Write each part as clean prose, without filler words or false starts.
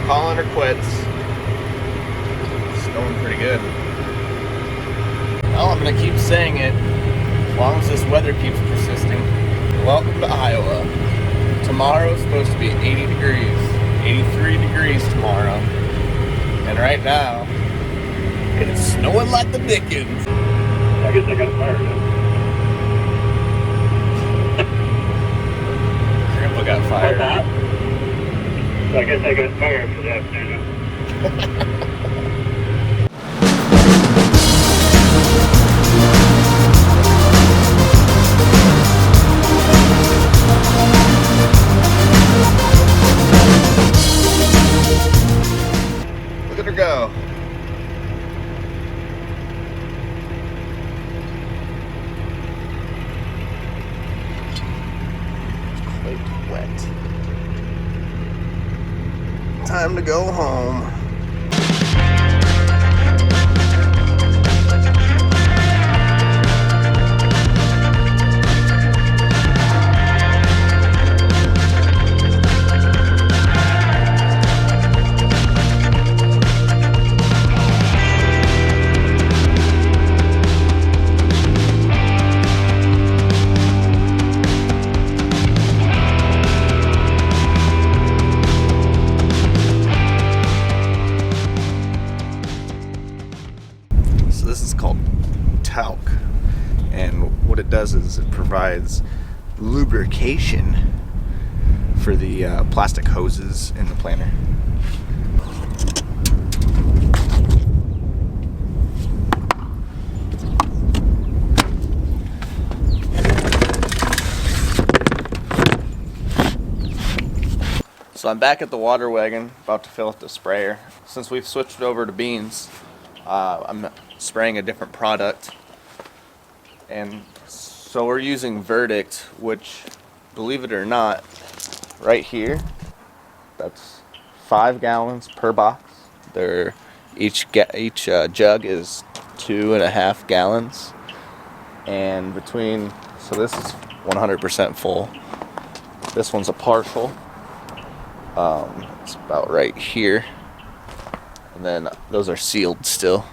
calling her quits. It's going pretty good. Well, I'm going to keep saying it as long as this weather keeps persisting. Welcome to Iowa. Tomorrow's supposed to be 80 degrees. 83 degrees tomorrow. And right now, it is snowing like the dickens. I guess I got fired now. Grandpa got fired. So I guess I got fired for that, too. Look at her go. Quite wet. Time to go home. This is called talc, and what it does is it provides lubrication for the plastic hoses in the planter. So I'm back at the water wagon, about to fill up the sprayer. Since we've switched over to beans, I'm spraying a different product, and so we're using Verdict, which, believe it or not, right here, that's 5 gallons per box. They're each jug is 2.5 gallons, and between, so this is 100% full. This one's a partial. It's about right here. And then those are sealed still.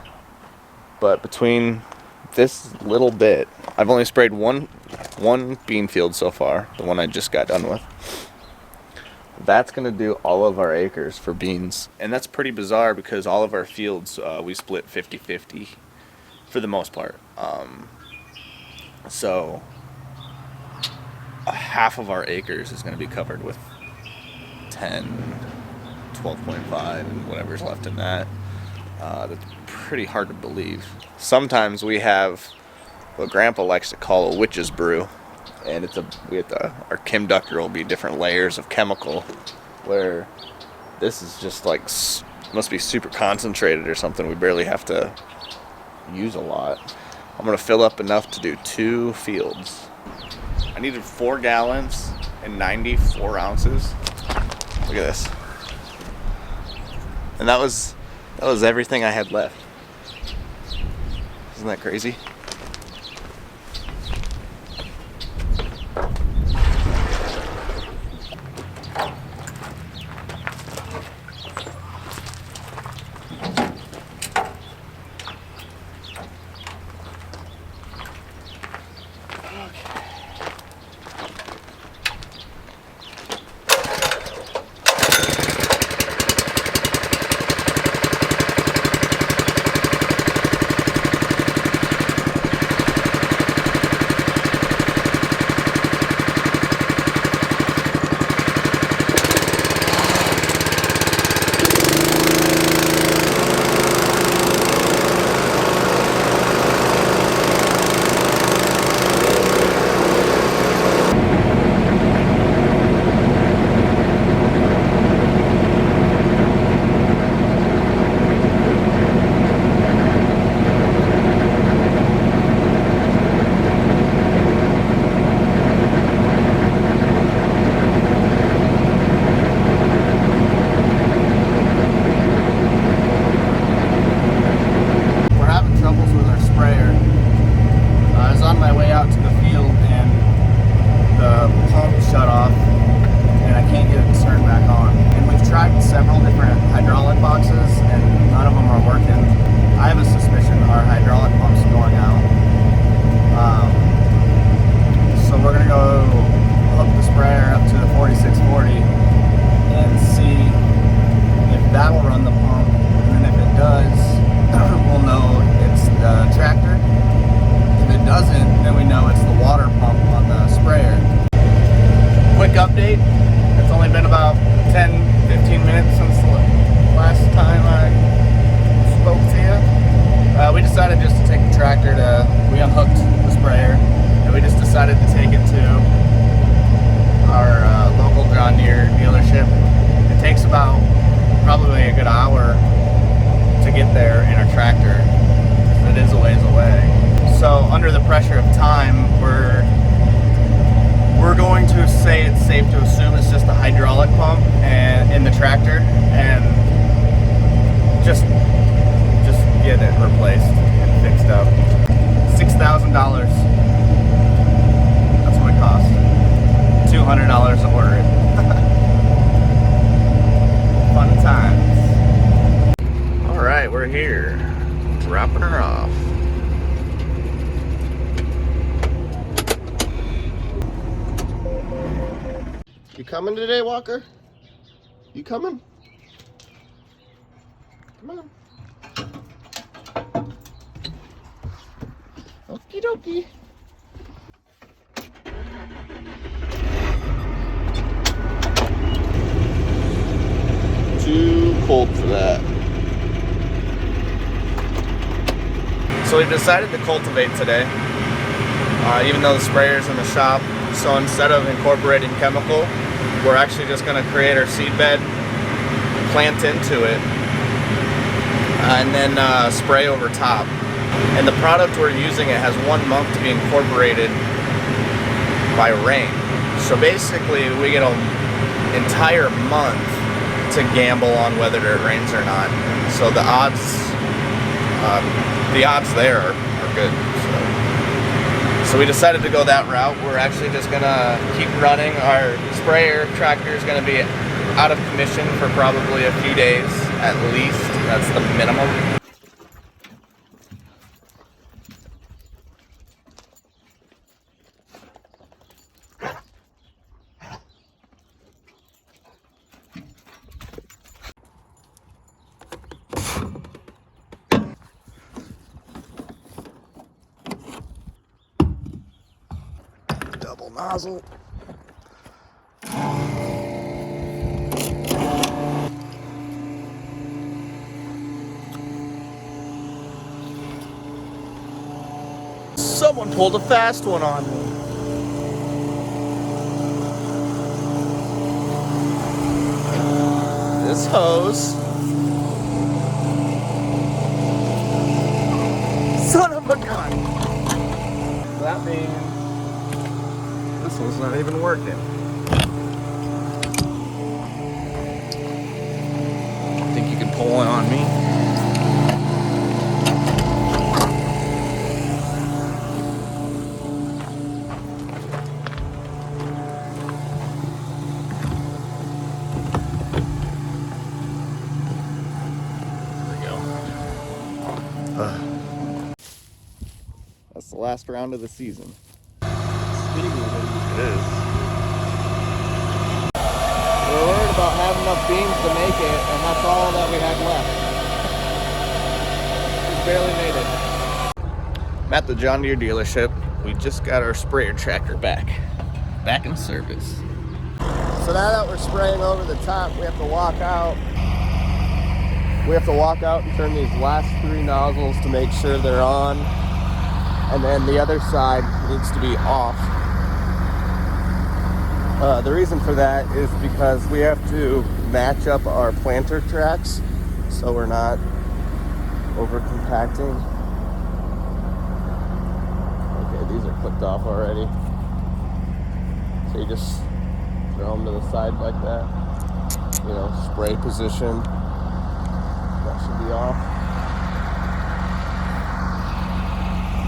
But between this little bit, I've only sprayed one bean field so far, the one I just got done with. That's going to do all of our acres for beans. And that's pretty bizarre because all of our fields, we split 50-50 for the most part. So half of our acres is going to be covered with 10, 12.5, and whatever's left in that. That's pretty hard to believe. Sometimes we have what Grandpa likes to call a witch's brew, and our chem ductor will be different layers of chemical, where this is just like, must be super concentrated or something. We barely have to use a lot. I'm gonna fill up enough to do 2 fields. I needed 4 gallons and 94 ounces. Look at this. And that was everything I had left. Isn't that crazy? shut off, and I can't get it to turn back on. And we've tried several different probably a good hour to get there in a tractor. It is a ways away. So under the pressure of time, we're going to say it's safe to assume it's just a hydraulic pump and in the tractor, and just get it replaced and fixed up. $6,000. That's what it cost. $200 to order it. Fun times. All right, we're here, dropping her off. You coming today, Walker? You coming? Come on. Okie dokie. Too cold for that. So we decided to cultivate today, even though the sprayer's in the shop. So instead of incorporating chemical, we're actually just going to create our seed bed, plant into it, and then spray over top. And the product we're using, it has 1 month to be incorporated by rain. So basically we get an entire month to gamble on whether it rains or not. So the odds there are good. So we decided to go that route. We're actually just gonna keep running. Our sprayer tractor is gonna be out of commission for probably a few days at least. That's the minimum. Double nozzle. Someone pulled a fast one on me. This hose. Son of a gun. That means this one's not even working. Think you can pull one on me? That's the last round of the season. It is. We're worried about having enough beans to make it, and that's all that we had left. Just barely made it. I'm at the John Deere dealership. We just got our sprayer tractor back in service. So now that we're spraying over the top, we have to walk out. We have to walk out and turn these last 3 nozzles to make sure they're on. And then the other side needs to be off. The reason for that is because we have to match up our planter tracks so we're not over compacting. Okay, these are clipped off already. So you just throw them to the side like that. You know, spray position. That should be off.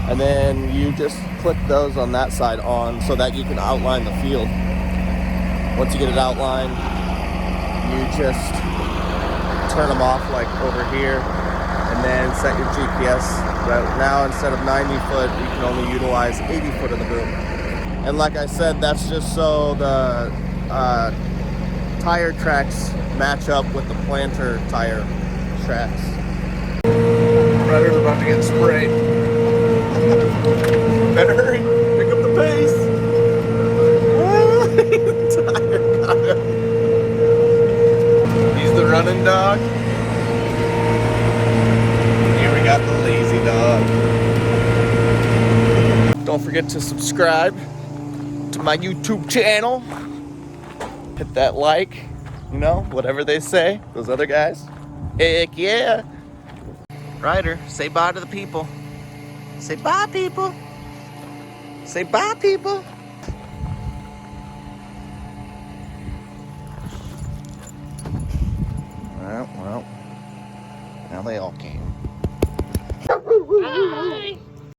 And then you just clip those on that side on so that you can outline the field. Once you get it outlined, you just turn them off like over here and then set your GPS. Right now, instead of 90 foot, you can only utilize 80 foot of the boom. And like I said, that's just so the tire tracks match up with the planter tire tracks. Spreader's about to get sprayed. Better hurry, pick up the pace. Tire got him. He's the running dog. Here we got the lazy dog. Don't forget to subscribe to my YouTube channel. Hit that like, You know, whatever they say, those other guys. Heck yeah. Ryder, say bye to the people. Say bye, people. Say bye, people. Well, now they all came.